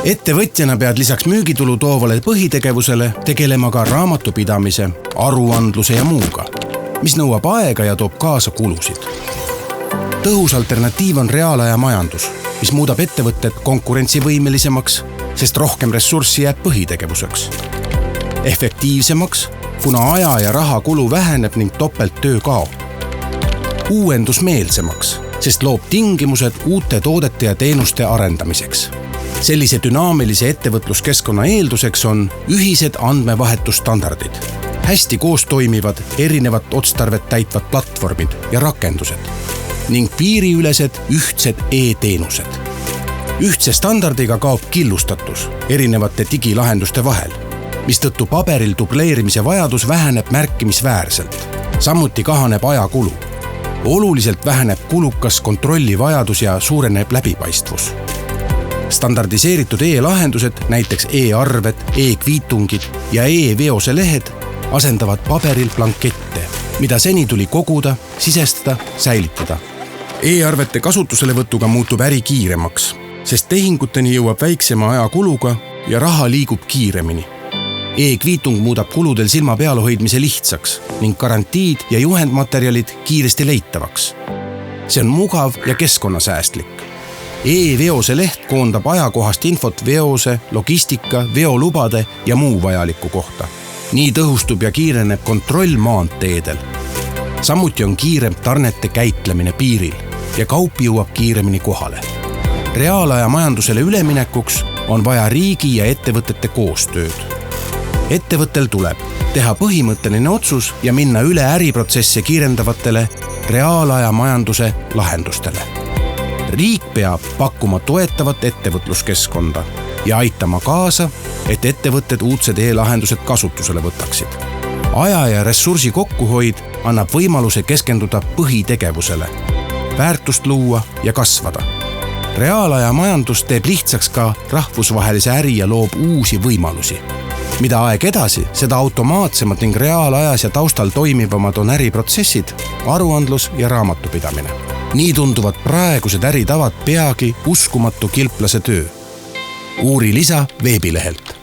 Ettevõtjana pead lisaks müügitulu toovale põhitegevusele tegelema ka raamatupidamise, aruandluse ja muuga, mis nõuab aega ja toob kaasa kulusid. Tõhus alternatiiv on reaalaja majandus, mis muudab ettevõtted konkurentsivõimelisemaks, sest rohkem ressurssi jääb põhitegevuseks. Efektiivsemaks, kuna aja ja raha kulu väheneb ning topelttöö kaob. Uuendusmeelsemaks, sest loob tingimused uute toodete ja teenuste arendamiseks. Sellise dünaamilise ettevõtluskeskkonna eelduseks on ühised andmevahetusstandardid, hästi koos toimivad erinevat otstarvet täitvad platvormid ja rakendused ning piiriülesed ühtsed e-teenused. Ühtse standardiga kaob killustatus erinevate digilahenduste vahel, mistõttu paberil dubleerimise vajadus väheneb märkimisväärselt. Samuti kahaneb ajakulu. Oluliselt väheneb kulukas kontrolli vajadus ja suureneb läbipaistvus. Standardiseeritud e-lahendused, näiteks e-arved, e-kviitungid ja e-veose lehed asendavad paberil blankette, mida seni tuli koguda, sisestada, säilitada. E-arvete kasutuselevõtuga muutub äri kiiremaks, sest tehinguteni jõuab väiksema ajakuluga ja raha liigub kiiremini. E-kviitung muudab kuludel silma peal hoidmise lihtsaks ning garantiid ja juhendmaterjalid kiiresti leitavaks. See on mugav ja keskkonnasäästlik. E-veose leht koondab ajakohast infot veose, logistika, veolubade ja muu vajaliku kohta. Nii tõhustub ja kiireneb kontroll maanteedel. Samuti on kiirem tarnete käitlemine piiril ja kaup jõuab kiiremini kohale. Reaalaja majandusele üleminekuks on vaja riigi ja ettevõtete koostööd. Ettevõttel tuleb teha põhimõtteline otsus ja minna üle äriprotsesse kiirendavatele reaalaja majanduse lahendustele. Riik peab pakkuma toetavat ettevõtluskeskkonda ja aitama kaasa, et ettevõtted uudsed e-lahendused kasutusele võtaksid. Aja ja ressursi kokkuhoid annab võimaluse keskenduda põhitegevusele, väärtust luua ja kasvada. Reaalaja majandus teeb lihtsaks ka rahvusvahelise äri ja loob uusi võimalusi. Mida aeg edasi, seda automaatsemad ning reaalajas ja taustal toimivamad on äriprotsessid, aruandlus ja raamatupidamine. Nii tunduvad praegused äritavad peagi uskumatu kilplase töö. Uuri lisa veebilehelt.